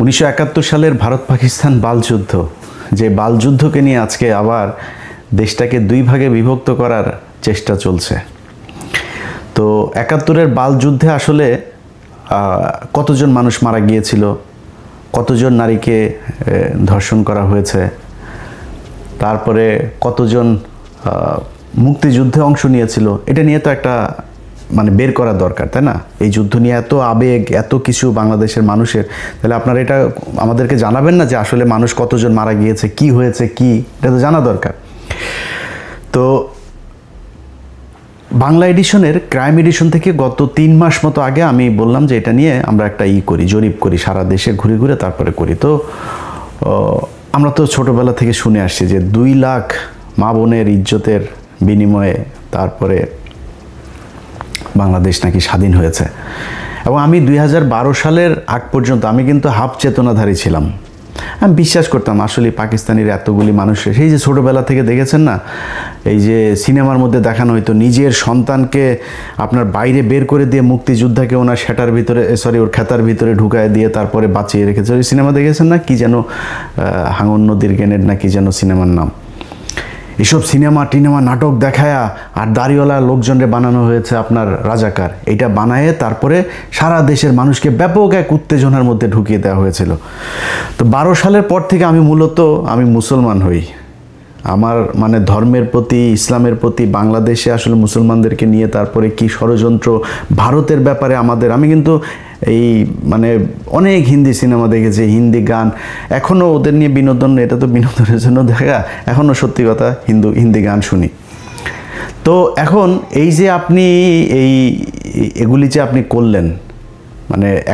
1971 সালের ভারত পাকিস্তান বালযুদ্ধ, যে বালযুদ্ধকে নিয়ে আজকে আবার দেশটাকে দুই ভাগে বিভক্ত করার চেষ্টা চলছে। তো 71-এর বালযুদ্ধে আসলে কতজন মানুষ মারা গিয়েছিল, কতজন নারীকে ধর্ষণ করা হয়েছে, তারপরে কতজন মুক্তিযুদ্ধে অংশ নিয়েছিল, এটা নিয়ে তো একটা বের করা দরকার, তাই না? এই যুদ্ধ নিয়ে এত আবেগ, এত কিছু বাংলাদেশের মানুষের, তাহলে আপনারা এটা আমাদেরকে জানাবেন না যে আসলে মানুষ কতজন মারা গিয়েছে, কি হয়েছে, কি, এটা তো জানা দরকার। তো বাংলা এডিশনের ক্রাইম এডিশন থেকে গত 3 মাস মতো আগে আমি বললাম যে এটা নিয়ে আমরা একটা জরিপ করি, সারা দেশে ঘুরে ঘুরে তারপরে করি। তো আমরা তো ছোটোবেলা থেকে শুনে আসছি যে 2 লাখ মা বোনের ইজ্জতের বিনিময়ে তারপরে বাংলাদেশ নাকি স্বাধীন হয়েছে। এবং আমি 2012 সালের আগ পর্যন্ত আমি কিন্তু হাফ চেতনাধারী ছিলাম। আমি বিশ্বাস করতাম আসলে পাকিস্তানির এতগুলি মানুষের, সেই যে ছোটোবেলা থেকে দেখেছেন না, এই যে সিনেমার মধ্যে দেখানো হয়তো নিজের সন্তানকে আপনার বাইরে বের করে দিয়ে মুক্তিযোদ্ধাকে ওনার সেটার ভিতরে ওর খেতার ভিতরে ঢুকায় দিয়ে তারপরে বাঁচিয়ে রেখেছে। ওই সিনেমা দেখেছেন না, কি যেন হাঙন নদীর গ্রেনেড না কি যেন সিনেমার নাম। এসব টিনেমা নাটক দেখায়া আর দাড়িওয়ালা লোকজনরে বানানো হয়েছে আপনার রাজাকার। এটা বানায়ে তারপরে সারা দেশের মানুষকে ব্যাপক এক উত্তেজনার মধ্যে ঢুকিয়ে দেওয়া হয়েছিল। তো 12 সালের পর থেকে আমি মুসলমান হই। আমার ধর্মের প্রতি, ইসলামের প্রতি, বাংলাদেশে আসলে মুসলমানদেরকে নিয়ে তারপরে কি ষড়যন্ত্র, ভারতের ব্যাপারে আমি কিন্তু এই অনেক হিন্দি সিনেমা দেখেছি, হিন্দি গান, এখনও ওদের নিয়ে বিনোদন, এটা তো বিনোদনের জন্য দেখা, এখনও সত্যি কথা হিন্দি গান শুনি। তো এখন এই যে আপনি এগুলি যে আপনি করলেন,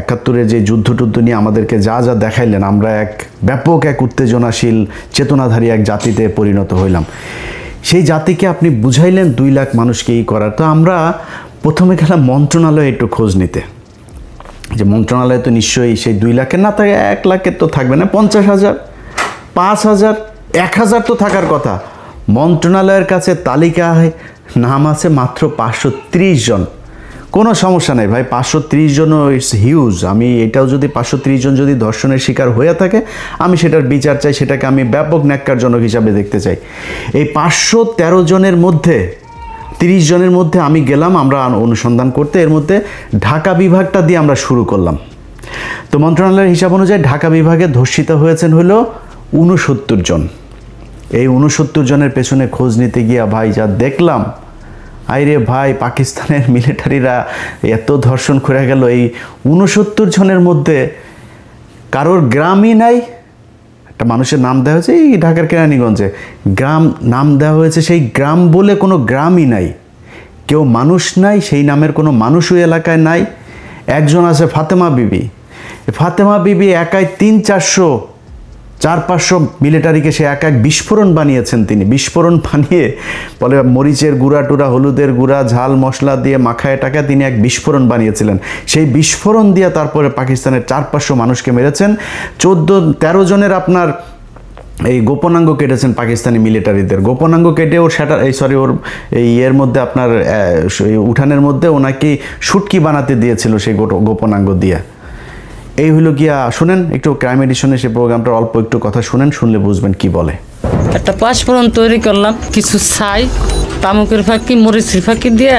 71-এর যে যুদ্ধ নিয়ে আমাদেরকে যা যা দেখাইলেন, আমরা ব্যাপক এক উত্তেজনাশীল চেতনাধারী এক জাতিতে পরিণত হইলাম। সেই জাতিকে আপনি বুঝাইলেন 2 লাখ মানুষকে করার। তো আমরা প্রথমে গেলাম মন্ত্রণালয়ে একটু খোঁজ নিতে, যে মন্ত্রণালয়ে তো নিশ্চয়ই সেই 2 লাখের না থাকে, 1 লাখের তো থাকবে না, 50,000, 5,000, 1,000 তো থাকার কথা। মন্ত্রণালয়ের কাছে তালিকায় নাম আছে মাত্র 530 জন। কোনো সমস্যা নেই ভাই, 530 জনও ইটস হিউজ। আমি এটাও যদি 530 জন যদি ধর্ষণের শিকার হয়ে থাকে, আমি সেটার বিচার চাই, সেটাকে আমি ব্যাপক ন্যাক্কারজনক হিসাবে দেখতে চাই। এই 513 জনের মধ্যে 30 জনের মধ্যে আমি গেলাম আমরা অনুসন্ধান করতে। এর মধ্যে ঢাকা বিভাগটা দিয়ে আমরা শুরু করলাম। তো মন্ত্রণালয়ের হিসাব অনুযায়ী ঢাকা বিভাগে ধর্ষিত হয়েছেন হলো 69 জন। এই 69 জনের পেছনে খোঁজ নিতে গিয়া ভাই যা দেখলাম, আইরে ভাই, পাকিস্তানের মিলিটারিরা এত ধর্ষণ করে গেল। এই 69 জনের মধ্যে কারোর গ্রামই নাই। একটা মানুষের নাম দেওয়া হয়েছে এই ঢাকার কেরানীগঞ্জে, গ্রাম নাম দেওয়া হয়েছে, সেই গ্রাম বলে কোনো গ্রামই নাই, কেউ মানুষ নাই, সেই নামের কোনো মানুষও এলাকায় নাই। একজন আছে ফাতেমা বিবি, একাই 400 মিলিটারিকে সে এক বিস্ফোরণ বানিয়েছেন। তিনি বিস্ফোরণ বানিয়ে বলে মরিচের গুঁড়া টুরা, হলুদের গুঁড়া, ঝাল মশলা দিয়ে মাখায় টাকা তিনি এক বিস্ফোরণ বানিয়েছিলেন। সেই বিস্ফোরণ দিয়ে তারপরে পাকিস্তানের 400-500 মানুষকে মেরেছেন। 13 জনের আপনার এই গোপনাঙ্গ কেটেছেন পাকিস্তানি মিলিটারিদের। গোপনাঙ্গ কেটে ওর ওর এর মধ্যে আপনার উঠানের মধ্যে ওনাকে শুটকি বানাতে দিয়েছিল সেই গোপনাঙ্গ দিয়ে। এই হলো গিয়া, শুনেন একটু ক্রাইম এডিশনে সেই প্রোগ্রামটার অল্প একটু কথা শুনলে বুঝবেন কি বলে। একটা পাঁচফোড়ন তৈরি করলাম, কিছু ছাই, তামুকের ফাঁকি, মরিচের ফাঁকি দিয়ে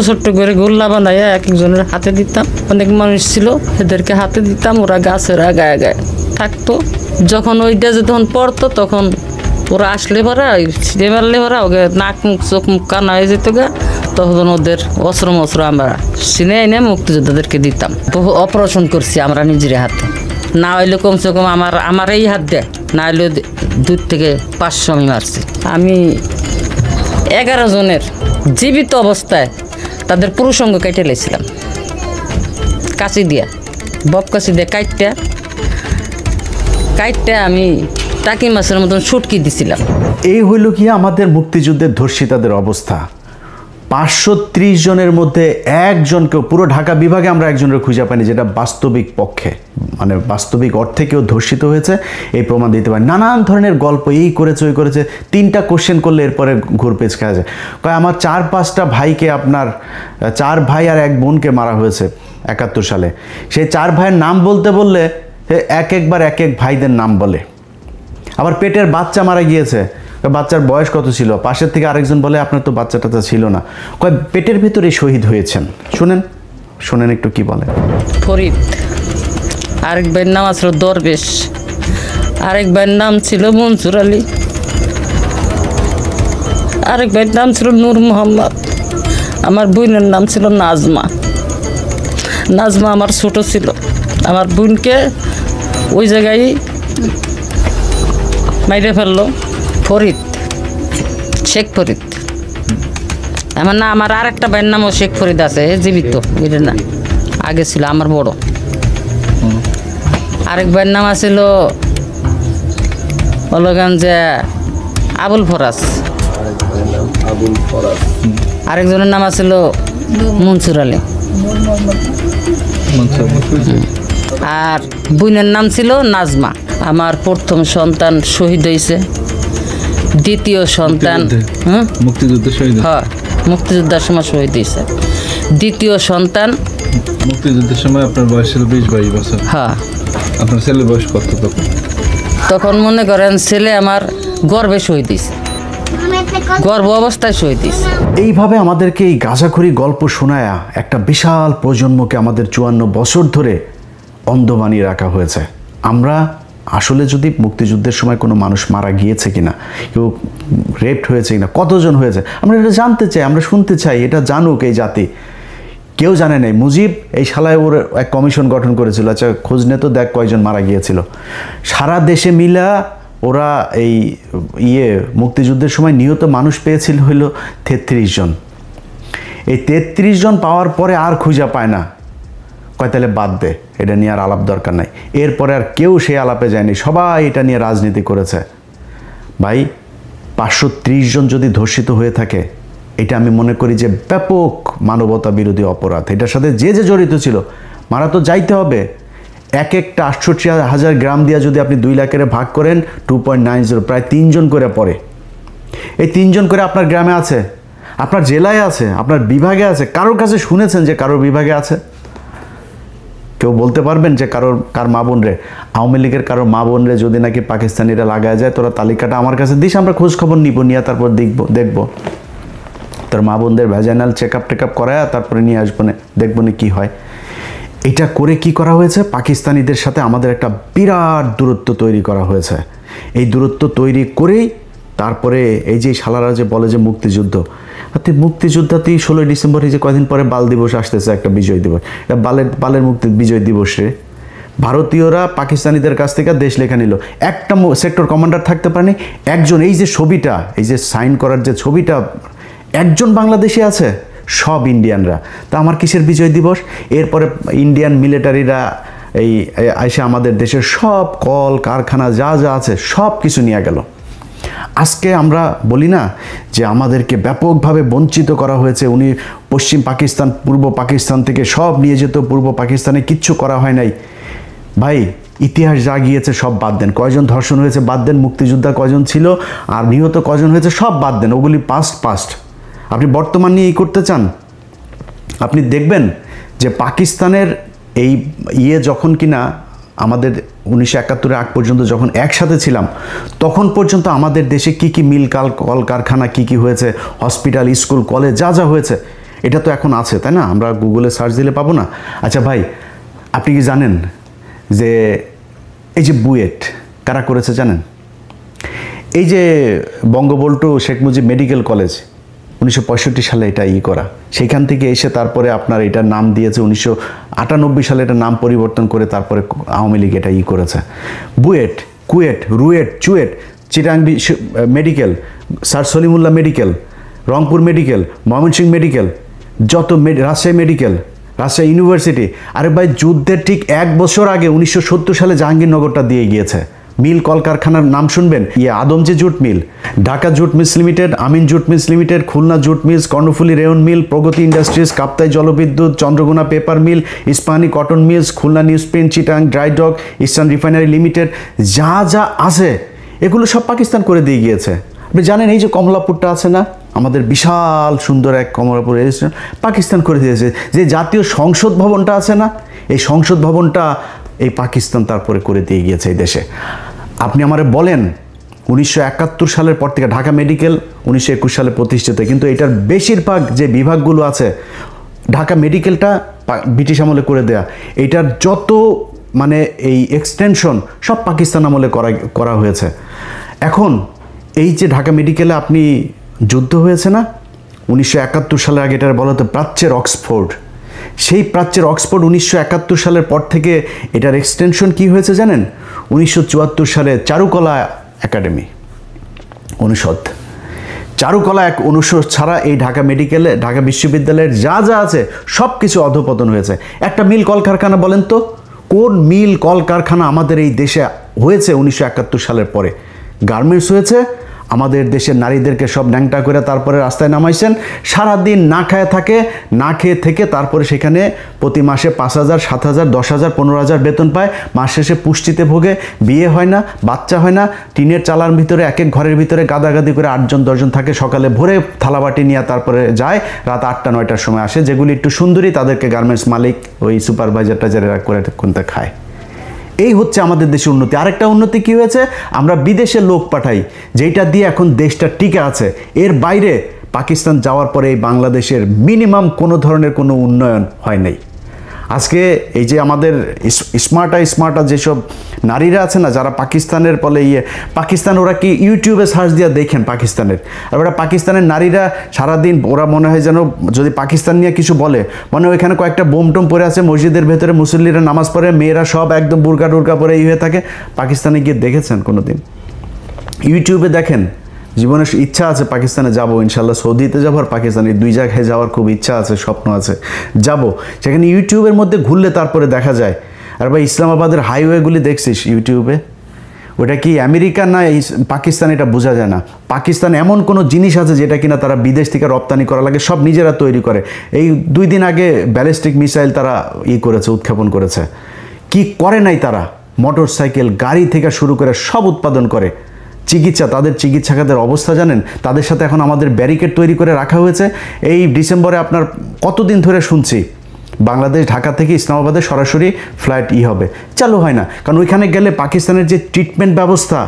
ছোট্ট করে গোল্লা বানাইয়া এক একজনের হাতে দিতাম। অনেক মানুষ ছিল, এদেরকে হাতে দিতাম, ওরা গাছের গায়ে থাকতো। যখন ওইটা যখন পড়তো তখন ওরা আসলে ভরা মারলে ভরা ওকে নাক মুখ চোখ মুখ কানা হয়ে যেত গা, তখন ওদের অস্ত্র আমরা চিনে এনে মুক্তিযোদ্ধাদেরকে দিতাম। বহু অপারেশন করছি আমরা নিজের হাতে, না হইলে কমসে কম আমার এই হাত দেয়, না হইলে 2 থেকে 500 আমি মারছি। আমি 11 জনের জীবিত অবস্থায় তাদের পুরুষঙ্গ কেটে লেছিলাম, কাঁচি দিয়া, বব কাঁচি দিয়ে কাটটা আমি টাকি মাছের মতন শুটকি দিছিলাম। এই হইল কি আমাদের মুক্তিযুদ্ধের ধর্ষিতাদের অবস্থা। 530 জনের মধ্যে একজনকেও, পুরো ঢাকা বিভাগে আমরা একজনের খুঁজে পাইনি যেটা বাস্তবিক পক্ষে বাস্তবিক অর্থে কেউ ধর্ষিত হয়েছে এই প্রমাণ দিতে পারে। নানান ধরনের গল্প, এই করেছে ওই করেছে, 3টা কোশ্চেন করলে এরপরে ঘুরপেচ খাওয়া যায়। আমার 4-5টা ভাইকে, আপনার 4 ভাই আর 1 বোনকে মারা হয়েছে 71 সালে। সেই 4 ভাইয়ের নাম বলতে বললে একবার এক এক ভাইদের নাম বলে। আবার পেটের বাচ্চা মারা গিয়েছে, বাচ্চার বয়স কত ছিল, পাশের থেকে আরেকজন বলে আপনার তো বাচ্চাটা তো ছিল না, কয় পেটের ভিতরে শহীদ হয়েছেন। শোনেন একটু কি বলে। ফরিদ, আরেক ভাইয়ের নাম আছিল দরবেশ, আরেক ভাইয়ের নাম ছিল মনসুর আলী, আরেক ভাইয়ের নাম ছিল নূর মোহাম্মদ, আমার বোনের নাম ছিল নাজমা। নাজমা আমার ছোট ছিল, আমার বোনকে ওই জায়গায় মাইরে ফেললো ফরিদ, শেখ ফরিদ। আমার না, আমার আর একটা ভাইয়ের নামও শেখ ফরিদ আছে, জীবিত, বুঝলেন না, আগে ছিল আমার বড়। আরেক ভাইয়ের নাম আছিল বলগান যে আবুল ফরাজ, আরেকজনের নাম আছিল মনসুর আলী, আর বোনের নাম ছিল নাজমা। আমার প্রথম সন্তান শহীদ হয়েছে, দ্বিতীয় সন্তান মুক্তিযুদ্ধে শহীদ, হ্যাঁ মুক্তিযোদ্ধার সময় শহীদ হয়েছে। দ্বিতীয় সন্তান মুক্তিযুদ্ধের সময় আপনার বয়স ছিল 20-22 বছর। হ্যাঁ, আপনার ছেলের বয়স কত তখন? তখন মনে করেন ছেলে আমার গর্ভে শহীদ হয়েছে, গর্ভ অবস্থায় শহীদ হয়েছে। এইভাবে আমাদেরকে এই গাঁজাখড়ি গল্প শোনায়া একটা বিশাল প্রজন্মকে আমাদের 54 বছর ধরে অন্ধ বানিয়ে রাখা হয়েছে। আমরা আসলে যদি মুক্তিযুদ্ধের সময় কোনো মানুষ মারা গিয়েছে কিনা, কেউ রেপড হয়েছে কিনা, কতজন হয়েছে, আমরা এটা জানতে চাই, আমরা শুনতে চাই, এটা জানুক এই জাতি। কেউ জানে নাই। মুজিব এই শালায় ওর এক কমিশন গঠন করেছিল, আচ্ছা খোঁজ নে তো দেখ কয়জন মারা গিয়েছিল। সারা দেশে মিলা ওরা এই মুক্তিযুদ্ধের সময় নিহত মানুষ পেয়েছিল হইল 33 জন। এই 33 জন পাওয়ার পরে আর খুঁজা পায় না, কয় তাহলে বাদ দে, এটা নিয়ে আর আলাপ দরকার নাই। এরপরে আর কেউ সেই আলাপে যায়নি, সবাই এটা নিয়ে রাজনীতি করেছে। ভাই 530 জন যদি ধর্ষিত হয়ে থাকে, এটা আমি মনে করি যে ব্যাপক মানবতা বিরোধী অপরাধ। এটার সাথে যে যে জড়িত ছিল মারা তো যাইতে হবে। এক একটা 68,000 গ্রাম দিয়ে যদি আপনি 2 লাখের ভাগ করেন 2.90, প্রায় 3 জন করে পড়ে। এই 3 জন করে আপনার গ্রামে আছে, আপনার জেলায় আছে, আপনার বিভাগে আছে। কারোর কাছে শুনেছেন যে কারোর বিভাগে আছে? কেউ বলতে পারবেন যে কার মা বোন রে, আওয়ামী লীগের কারোর মা বোন রে যদি নাকি পাকিস্তানিরা লাগায় যায়, তোরা তালিকাটা আমার কাছে দিস, আমরা খোঁজ খবর নিব, নিয়ে তারপর দেখবো তোর মা বোনদের ভ্যাজাইনাল চেকআপ টেকআপ করায় তারপরে নিয়ে আসবো, দেখবো না কি হয়। এটা করে কি করা হয়েছে, পাকিস্তানিদের সাথে আমাদের একটা বিরাট দূরত্ব তৈরি করা হয়েছে। এই দূরত্ব তৈরি করেই তারপরে এই যে শালারা যে বলে যে মুক্তিযোদ্ধাতেই 16 ডিসেম্বর, এই যে কয়দিন পরে বাল দিবস আসতেছে, একটা বিজয় দিবস, এটা বালের মুক্তি বিজয় দিবস রে। ভারতীয়রা পাকিস্তানিদের কাছ থেকে দেশ লেখা নিল, একটা সেক্টর কমান্ডার থাকতে পারেনি একজন। এই যে ছবিটা, এই যে সাইন করার যে ছবিটা, একজন বাংলাদেশি আছে, সব ইন্ডিয়ানরা। তা আমার কিসের বিজয় দিবস? এরপরে ইন্ডিয়ান মিলিটারিরা এই এসে আমাদের দেশের সব কল কারখানা যা যা আছে সব কিছু নিয়ে গেল। আজকে আমরা বলি না যে আমাদেরকে ব্যাপকভাবে বঞ্চিত করা হয়েছে, উনি পশ্চিম পাকিস্তান পূর্ব পাকিস্তান থেকে সব নিয়ে যেত, পূর্ব পাকিস্তানে কিচ্ছু করা হয় নাই। ভাই ইতিহাস যা গিয়েছে সব বাদ দেন, কয়জন ধর্ষণ হয়েছে বাদ দেন, মুক্তিযোদ্ধা কয়জন ছিল আর নিহত কয়জন হয়েছে সব বাদ দেন, ওগুলি পাস্ট। আপনি বর্তমান নিয়ে করতে চান, আপনি দেখবেন যে পাকিস্তানের এই যখন কিনা আমাদের 1971 আগ পর্যন্ত যখন একসাথে ছিলাম, তখন পর্যন্ত আমাদের দেশে কি কি মিল কল কারখানা কি হয়েছে, হসপিটাল স্কুল কলেজ যা যা হয়েছে, এটা তো এখন আছে, তাই না? আমরা গুগলে সার্চ দিলে পাবো না? আচ্ছা ভাই, আপনি কি জানেন যে এই যে বুয়েট কারা করেছে জানেন? এই যে বঙ্গবন্ধু শেখ মুজিব মেডিকেল কলেজ 1965 সালে এটা করা, সেইখান থেকে এসে তারপরে আপনার এটার নাম দিয়েছে 1998 সালে এটার নাম পরিবর্তন করে তারপরে আওয়ামী লীগ এটা করেছে। BUET, KUET, RUET, CUET, Chittagong medical, sir Salimullah medical, Rangpur medical, Mymensingh medical, যত রাজশাহী মেডিকেল, রাজশাহী ইউনিভার্সিটি। আরে ভাই যুদ্ধের ঠিক 1 বছর আগে 1970 সালে জাহাঙ্গীরনগরটা দিয়ে গিয়েছে। মিল কলকারখানার নাম শুনবেন, Adamjee jute mill, Dhaka jute mills limited, Amin jute mills limited, Khulna jute mills, Karnaphuli rayon mill, Pragati industries, Kaptai জলবিদ্যুৎ, Chandraghona paper mill, Ispahani cotton mills, Khulna newsprint, Chittagong dry dock, eastern refinery limited, যা যা আছে এগুলো সব পাকিস্তান করে দিয়ে গিয়েছে। আপনি জানেন এই যে কমলাপুরটা আছে না, আমাদের বিশাল সুন্দর এক কমলাপুর পাকিস্তান করে দিয়েছে। যে জাতীয় সংসদ ভবনটা আছে না, এই সংসদ ভবনটা এই পাকিস্তান তারপরে করে দিয়ে গিয়েছে এই দেশে। আপনি আমারে বলেন 1971 সালের পর থেকে ঢাকা মেডিকেল 1921 সালে প্রতিষ্ঠিত, কিন্তু এটার বেশিরভাগ যে বিভাগগুলো আছে, ঢাকা মেডিকেলটা ব্রিটিশ আমলে করে দেয়া, এটার যত মানে এই এক্সটেনশন সব পাকিস্তান আমলে করা হয়েছে। এখন এই যে ঢাকা মেডিকেলে আপনি যুদ্ধ হয়েছে না 1971 সালের আগে, এটার বলা হতো প্রাচ্যের অক্সফোর্ড। সেই প্রাচ্যের অক্সফোর্ড 1971 সালের পর থেকে এটার এক্সটেনশন কি হয়েছে জানেন? 1974 সালে চারুকলা একাডেমি অনুষদ, চারুকলা এক অনুষদ ছাড়া এই ঢাকা মেডিকেলে, ঢাকা বিশ্ববিদ্যালয়ের যা যা আছে সব কিছু অধঃপতন হয়েছে। একটা মিল কলকারখানা বলেন তো, কোন মিল কলকারখানা আমাদের এই দেশে হয়েছে 1971 সালের পরে? গার্মেন্টস হয়েছে, আমাদের দেশের নারীদেরকে সব ন্যাংটা করে তারপরে রাস্তায় নামাইছেন, সারাদিন না খায় থাকে, না খেয়ে থেকে তারপরে সেখানে প্রতি মাসে 5,000, 7,000, 10,000, 15,000 বেতন পায়, মাস শেষে পুষ্টিতে ভোগে, বিয়ে হয় না, বাচ্চা হয় না, টিনের চালার ভিতরে এক এক ঘরের ভিতরে গাদাগাদি করে 8জন 10জন থাকে, সকালে ভোরে থালাবাটি নিয়ে তারপরে যায়, রাত 8টা 9টার সময় আসে, যেগুলি একটু সুন্দরী তাদেরকে গার্মেন্টস মালিক ওই সুপারভাইজার টাইজারেরা করে কোনটা খায়। এই হচ্ছে আমাদের দেশের উন্নতি। আরেকটা উন্নতি কি হয়েছে, আমরা বিদেশে লোক পাঠাই, যেটা দিয়ে এখন দেশটা টিকে আছে। এর বাইরে পাকিস্তান যাওয়ার পরে এই বাংলাদেশের মিনিমাম কোনো ধরনের কোনো উন্নয়ন হয় নাই। আজকে এই যে আমাদের স্মার্টা যেসব নারীরা আছে না, যারা পাকিস্তানের বলে পাকিস্তান, ওরা কি ইউটিউবে সার্চ দিয়ে দেখেন পাকিস্তানের, আর ওরা পাকিস্তানের নারীরা সারাদিন ওরা মনে হয় যেন যদি পাকিস্তান নিয়ে কিছু বলে, মানে ওইখানে কয়েকটা বোম টোম পরে আছে মসজিদের ভেতরে, মুসল্লিরা নামাজ পড়ে, মেয়েরা সব একদম বুরকা টুরকা পরে হয়ে থাকে। পাকিস্তানে গিয়ে দেখেছেন কোনো দিন? ইউটিউবে দেখেন। জীবনের ইচ্ছা আছে পাকিস্তানে যাব, ইনশাল্লাহ সৌদিতে যাবো আর পাকিস্তানে, 2 জায়গায় যাওয়ার খুব ইচ্ছা আছে, স্বপ্ন আছে, যাব। সেখানে ইউটিউবের মধ্যে ঘুরলে তারপরে দেখা যায়। আর ভাই ইসলামাবাদের হাইওয়েগুলি দেখছিস ইউটিউবে, ওটা কি আমেরিকা না পাকিস্তান এটা বোঝা যায় না। পাকিস্তান এমন কোনো জিনিস আছে যেটা কিনা তারা বিদেশ থেকে রপ্তানি করা লাগে, সব নিজেরা তৈরি করে। এই 2 দিন আগে ব্যালিস্টিক মিসাইল তারা করেছে, উৎক্ষেপণ করেছে। কি করে নাই তারা? মোটর সাইকেল, গাড়ি থেকে শুরু করে সব উৎপাদন করে। চিকিৎসা, তাদের চিকিৎসা খাতের অবস্থা জানেন? তাদের সাথে এখন আমাদের ব্যারিকেড তৈরি করে রাখা হয়েছে। এই ডিসেম্বরে আপনার কতদিন ধরে শুনছি বাংলাদেশ ঢাকা থেকে ইসলামাবাদে সরাসরি ফ্লাইট হবে, চালু হয় না। কারণ ওইখানে গেলে পাকিস্তানের যে ট্রিটমেন্ট ব্যবস্থা,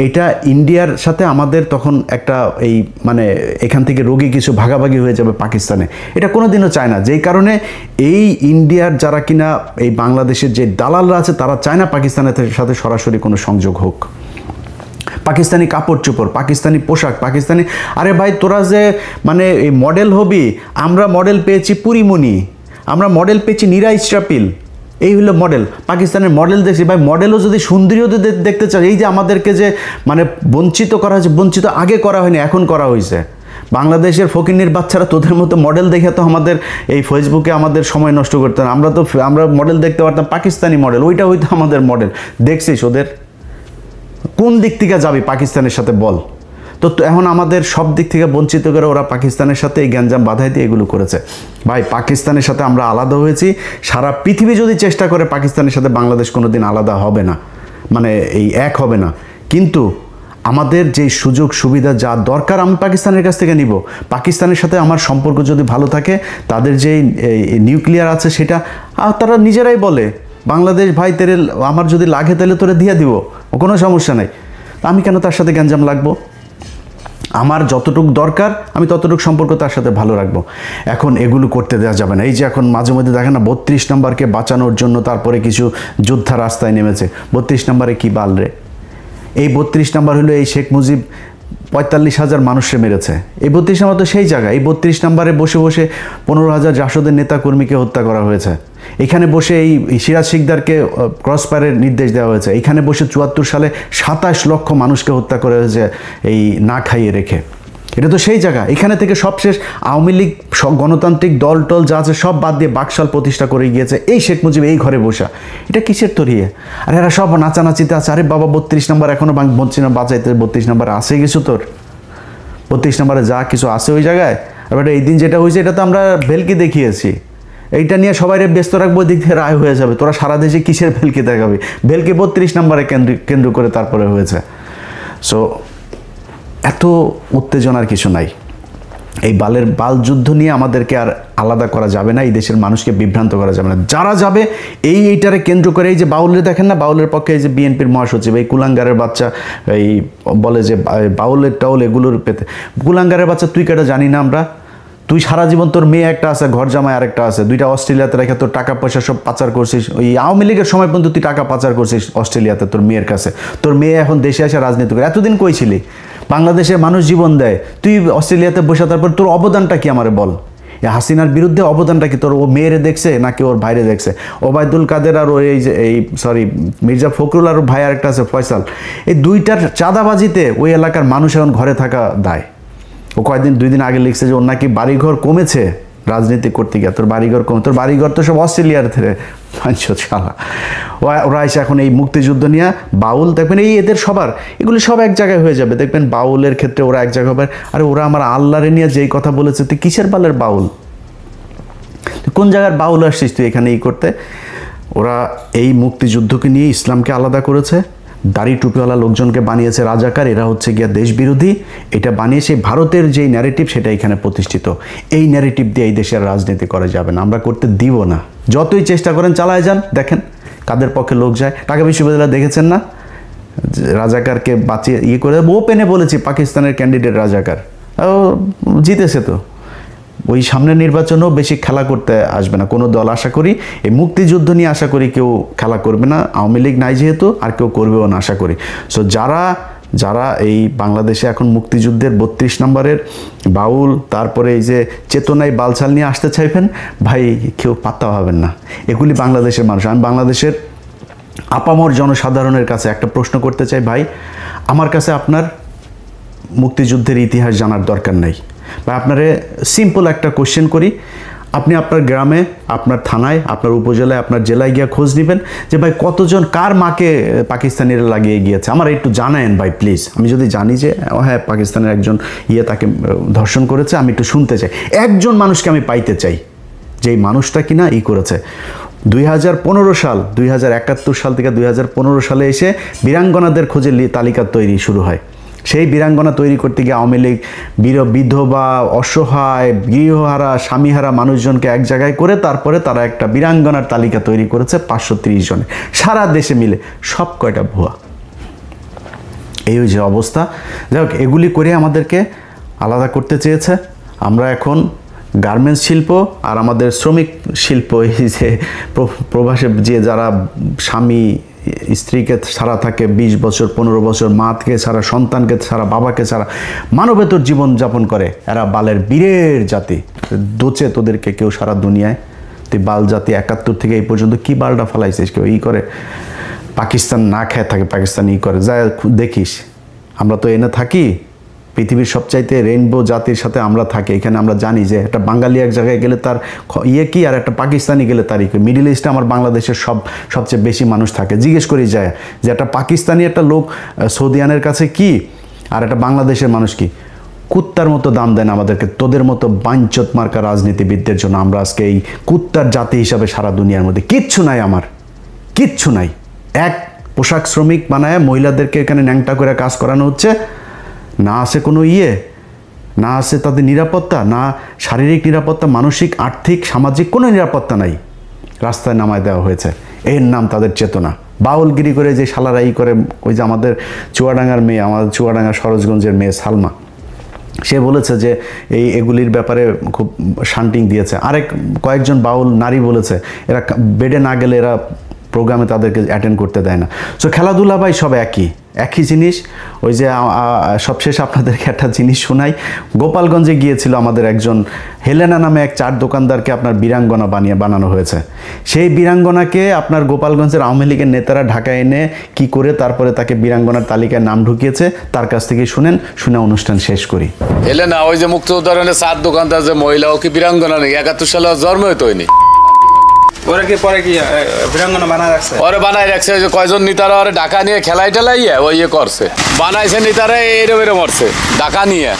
এটা ইন্ডিয়ার সাথে আমাদের তখন একটা এই মানে এখান থেকে রোগী কিছু ভাগাভাগি হয়ে যাবে পাকিস্তানে, এটা কোনোদিনও চায় না। যেই কারণে এই ইন্ডিয়ার যারা কিনা এই বাংলাদেশের যে দালালরা আছে, তারা চায় না পাকিস্তানের সাথে সরাসরি কোনো সংযোগ হোক। পাকিস্তানি কাপড় চোপড়, পাকিস্তানি পোশাক, পাকিস্তানি, আরে ভাই তোরা যে মানে এই মডেল হবি, আমরা মডেল পেয়েছি পুরিমণি, আমরা মডেল পেয়েছি নীরা ইসরাফিল, এই হলো মডেল। পাকিস্তানের মডেল দেখছি ভাই, মডেলও যদি সুন্দরীও যদি দেখতে চাই, এই যে আমাদেরকে যে মানে বঞ্চিত করা হয়েছে, বঞ্চিত আগে করা হয়নি, এখন করা হয়েছে। বাংলাদেশের ফকিন্নির বাচ্চারা তোদের মতো মডেল দেখে তো আমাদের এই ফেসবুকে আমাদের সময় নষ্ট করতে না। আমরা মডেল দেখতে পারতাম পাকিস্তানি মডেল, ওইটা হয়তো আমাদের মডেল। দেখছিস ওদের কোন দিক থেকে যাবি পাকিস্তানের সাথে বল? তো এখন আমাদের সব দিক থেকে বঞ্চিত করে ওরা পাকিস্তানের সাথে এই গ্যাঞ্জাম বাধাই দিয়ে এগুলো করেছে। ভাই পাকিস্তানের সাথে আমরা আলাদা হয়েছি, সারা পৃথিবী যদি চেষ্টা করে পাকিস্তানের সাথে বাংলাদেশ কোনো দিন আলাদা হবে না, মানে এই এক হবে না। কিন্তু আমাদের যে সুযোগ সুবিধা যা দরকার আমি পাকিস্তানের কাছ থেকে নিব। পাকিস্তানের সাথে আমার সম্পর্ক যদি ভালো থাকে, তাদের যে নিউক্লিয়ার আছে সেটা তারা নিজেরাই বলে, বাংলাদেশ ভাই তেরে আমার যদি লাগে তাহলে তোরে দিয়ে দিব, কোনো সমস্যা নাই। আমি কেন তার সাথে গ্যাঞ্জাম লাগবো? আমার যতটুকু দরকার আমি ততটুকু সম্পর্ক তার সাথে ভালো রাখবো। এখন এগুলো করতে দেওয়া যাবে না। এই যে এখন মাঝে মধ্যে দেখেন না 32 নম্বরকে বাঁচানোর জন্য তারপরে কিছু যোদ্ধা রাস্তায় নেমেছে। 32 নম্বরে কি বাল রে? এই 32 নম্বর হলো এই শেখ মুজিব 45,000 মানুষকে মেরেছে। এই 32 নম্বর তো সেই জায়গা। এই 32 নম্বরে বসে বসে 15,000 জাসদের নেতা কর্মীকে হত্যা করা হয়েছে। এখানে বসে এই সিরাজ শিকদারকে ক্রসফায়ারের নির্দেশ দেওয়া হয়েছে। এখানে বসে 74 সালে 27 লক্ষ মানুষকে হত্যা করা হয়েছে এই না খাইয়ে রেখে। এটা তো সেই জায়গা। এখানে থেকে সবশেষ আওয়ামী লীগ, গণতান্ত্রিক দল টল যা আছে সব বাদ দিয়ে বাকশাল প্রতিষ্ঠা করে গিয়েছে এই শেখ মুজিব এই ঘরে বসা। এটা কিসের তরিয়ে? আর এরা সব নাচানাচিতে আছে। আরে বাবা 32 নম্বর এখনও বলছি না বাঁচাইতে, 32 নম্বরে আছে কিছু, তোর 32 নম্বরে যা কিছু আছে ওই জায়গায়। আর এই দিন যেটা হয়েছে এটা তো আমরা ভেলকি দেখিয়েছি, এইটা নিয়ে সবাই ব্যস্ত রাখবো, দিক থেকে রায় হয়ে যাবে। তোরা সারা দেশে কিসের ভেলকি দেখাবি? ভেলকি 32 নম্বরে কেন্দ্র করে তারপরে হয়েছে। সো এত উত্তেজনার কিছু নাই। এই বাল যুদ্ধ নিয়ে আমাদেরকে আর আলাদা করা যাবে না, এই দেশের মানুষকে বিভ্রান্ত করা যাবে না। যারা যাবে এইটারে কেন্দ্র করে, এই যে বাউলের দেখেন না, বাউলের পক্ষে এই যে বিএনপির মহাসচিব এই কুলাঙ্গারের বাচ্চা এই বলে যে বাউলের টাউল এগুলোর পেতে, কুলাঙ্গারের বাচ্চা তুই কেটা জানি না আমরা, তুই সারা জীবন তোর মেয়ে একটা আছে, ঘর জামাই আরেকটা আছে, দুইটা অস্ট্রেলিয়াতে রেখে তোর টাকা পয়সা সব পাচার করছিস, ওই আওয়ামী লীগের সময় পর্যন্ত তুই টাকা পাচার করছিস অস্ট্রেলিয়াতে তোর মেয়ের কাছে, তোর মেয়ে এখন দেশে এসে রাজনীতি করে। এতদিন কই ছিলি? বাংলাদেশে মানুষ জীবন দেয়, তুই অস্ট্রেলিয়াতে বসে, তারপর তোর অবদানটা কি আমারে বল? হাসিনার বিরুদ্ধে অবদানটা কি তোর? ও মেয়েরে দেখছে নাকি ওর ভাইরে দেখছে? ওবায়দুল কাদের আর ওই যে মির্জা ফখরুল আর ভাই আরেকটা আছে ফয়সাল, এই দুইটার চাঁদাবাজিতে ওই এলাকার মানুষ এখন ঘরে থাকা দায়। ও কয়েকদিন 2 দিন আগে লিখছে যে ওর নাকি বাড়িঘর কমেছে রাজনীতি করতে গিয়ে। তোর বাড়িঘর কমে? তোর বাড়িঘর তো সব অস্ট্রেলিয়ার থেকে শালা। ওরা এসে এখন এই মুক্তিযুদ্ধ নিয়ে বাউল দেখবেন, এই এদের সবার এগুলি সব এক জায়গায় হয়ে যাবে দেখবেন। বাউলের ক্ষেত্রে ওরা এক জায়গায় হবে। আরে ওরা আমার আল্লাহরে নিয়ে যেই কথা বলেছে, তুই কিসের বালের বাউল? কোন জায়গার বাউল আসছিস তুই এখানে এই করতে? ওরা এই মুক্তিযুদ্ধকে নিয়ে ইসলামকে আলাদা করেছে, দাড়ি টুপিওয়ালা লোকজনকে বানিয়েছে রাজাকার, এরা হচ্ছে গিয়া দেশ বিরোধী। এটা বানিয়ে সেই ভারতের যেই ন্যারেটিভ সেটা এখানে প্রতিষ্ঠিত। এই ন্যারেটিভ দিয়ে এই দেশের রাজনীতি করা যাবে না, আমরা করতে দিব না। যতই চেষ্টা করেন চালায় যান, দেখেন কাদের পক্ষে লোক যায়। ঢাকা বিশ্ববিদ্যালয় দেখেছেন না, রাজাকারকে বাঁচিয়ে করে ওপেনে বলেছি পাকিস্তানের ক্যান্ডিডেট রাজাকার, ও জিতেছে। তো ওই সামনের নির্বাচনেও বেশি খেলা করতে আসবে না কোনো দল, আশা করি। এই মুক্তিযুদ্ধ নিয়ে আশা করি কেউ খেলা করবে না, আওয়ামী লীগ নাই যেহেতু, আর কেউ করবেও না আশা করি। সো যারা এই বাংলাদেশে এখন মুক্তিযুদ্ধের 32 নম্বরের বাউল, তারপরে এই যে চেতনায় বালছাল নিয়ে আসতে চাইবেন, ভাই কেউ পাত্তা পাবেন না। এগুলি বাংলাদেশের মানুষ। আমি বাংলাদেশের আপামর জনসাধারণের কাছে একটা প্রশ্ন করতে চাই, ভাই আমার কাছে আপনার মুক্তিযুদ্ধের ইতিহাস জানার দরকার নেই, বা আপনারে সিম্পল একটা কোশ্চেন করি, আপনি আপনার গ্রামে, আপনার থানায়, আপনার উপজেলায়, আপনার জেলায় গিয়ে খোঁজ নেবেন যে ভাই কতজন কার মাকে পাকিস্তানিরা লাগিয়ে গিয়েছে, আমার একটু জানায়েন ভাই প্লিজ। আমি যদি জানি যে হ্যাঁ পাকিস্তানের একজন তাকে ধর্ষণ করেছে, আমি একটু শুনতে চাই। একজন মানুষকে আমি পাইতে চাই যেই মানুষটা কিনা করেছে। 2015 সাল, 2071 সাল থেকে 2015 সালে এসে বীরাঙ্গনাদের খোঁজে তালিকা তৈরি শুরু হয়। সেই বীরাঙ্গনা তৈরি করতে গিয়ে আওয়ামী লীগ বিধবা, অসহায়, গৃহহারা, স্বামীহারা মানুষজনকে এক জায়গায় করে তারপরে তারা একটা বীরাঙ্গনার তালিকা তৈরি করেছে 530 জনে, সারা দেশে মিলে। সব কয়টা ভুয়া। এই যে অবস্থা। যাই হোক, এগুলি করে আমাদেরকে আলাদা করতে চেয়েছে। আমরা এখন গার্মেন্টস শিল্প আর আমাদের শ্রমিক শিল্প, এই যে প্রবাসে যে যারা স্বামী স্ত্রীকে ছাড়া থাকে 20 বছর 15 বছর, মাকে ছাড়া, সন্তানকে ছাড়া, বাবাকে ছাড়া মানবেতর জীবনযাপন করে, এরা বালের বীরের জাতি। দোচে তোদেরকে কেউ সারা দুনিয়ায়, তুই বাল জাতি 71 থেকে এই পর্যন্ত কি বালটা ফেলাইছিস? কেউ করে পাকিস্তান না খেয়ে থাকে, পাকিস্তান করে যা দেখিস। আমরা তো এনে থাকি পৃথিবীর সবচাইতে রেইনবো জাতির সাথে আমরা থাকি। এখানে আমরা জানি যে একটা বাঙালি এক জায়গায় গেলে তার কি, আর একটা পাকিস্তানি গেলে তার কি। মিডিল ইস্টে আমার বাংলাদেশের সবচেয়ে বেশি মানুষ থাকে। জিজ্ঞেস করি যায় যে একটা পাকিস্তানি একটা লোক সৌদিয়ানের কাছে কি, আর একটা বাংলাদেশের মানুষ কি। কুত্তার মতো দাম দেন আমাদেরকে, তোদের মতো বাঞ্চত মার্কা রাজনীতিবিদদের জন্য। আমরা আজকে এই কুত্তার জাতি হিসাবে সারা দুনিয়ার মধ্যে কিচ্ছু নাই, আমার কিচ্ছু নাই। এক পোশাক শ্রমিক বানায় মহিলাদেরকে এখানে ন্যাংটা করে কাজ করানো হচ্ছে, না আছে কোনো না আছে তাদের নিরাপত্তা, না শারীরিক নিরাপত্তা, মানসিক, আর্থিক, সামাজিক কোনো নিরাপত্তা নাই। রাস্তায় নামায় দেওয়া হয়েছে, এর নাম তাদের চেতনা। বাউলগিরি করে যে শালারা করে, ওই যে আমাদের চুয়াডাঙ্গার মেয়ে, আমাদের চুয়াডাঙ্গা সরোজগঞ্জের মেয়ে সালমা, সে বলেছে যে এগুলির ব্যাপারে খুব শান্টিং দিয়েছে। কয়েকজন বাউল নারী বলেছে এরা বেডে না গেলে এরা প্রোগ্রামে তাদেরকে অ্যাটেন্ড করতে দেয় না। সো খেলাধুলা ভাই সব একই জিনিস। ওই যে সবশেষ আপনাদেরকে একটা জিনিস শোনাই। গোপালগঞ্জে গিয়েছিল আমাদের একজন হেলেনা নামে এক চার দোকানদারকে আপনার বীরাঙ্গনা বানানো হয়েছে। সেই বীরাঙ্গনাকে আপনার গোপালগঞ্জের আওয়ামী লীগের নেতারা ঢাকায় এনে কি করে তারপরে তাকে বীরাঙ্গনার তালিকায় নাম ঢুকিয়েছে, তার কাছ থেকে শুনে অনুষ্ঠান শেষ করি। হেলেনা ওই যে মুক্তিযোদ্ধার চার দোকানদার যে মহিলা, ও কি বীরাঙ্গনা নেই? 71 সালে জন্ম হয়নি। ওরা কি পরে কি বীরাঙ্গনা বানায় রাখছে? ওরে বানায় রাখছে, কয়জন নেতারা ওরে ঢাকা নিয়ে খেলাই টেলাই ওই করছে, বানাইছে নেতারা এরম মরছে ঢাকা নিয়ে।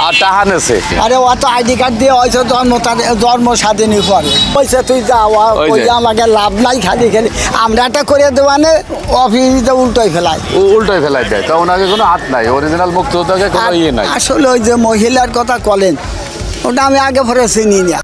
আর টাহা নেছে আরে ও তো আইডি কার্ড দিয়ে হয়তো জন্ম স্বাধীনই করে পয়সা তুই যাওয়া ওই যে। ওই আমাকে লাভ নাই খালি খেলি আমরা একটা করে দেওয়ানে অফিসে উল্টোই ফেলাই উল্টোই ফেলাই দেয় তা ওনাকে কোনো হাত নাই অরিজিনাল মুক্তিযোদ্ধাকে কোনো আর ইয়ে নাই আসলে ওই যে মহিলার কথা বলেন ওটা আমি আগে পরে চিনি না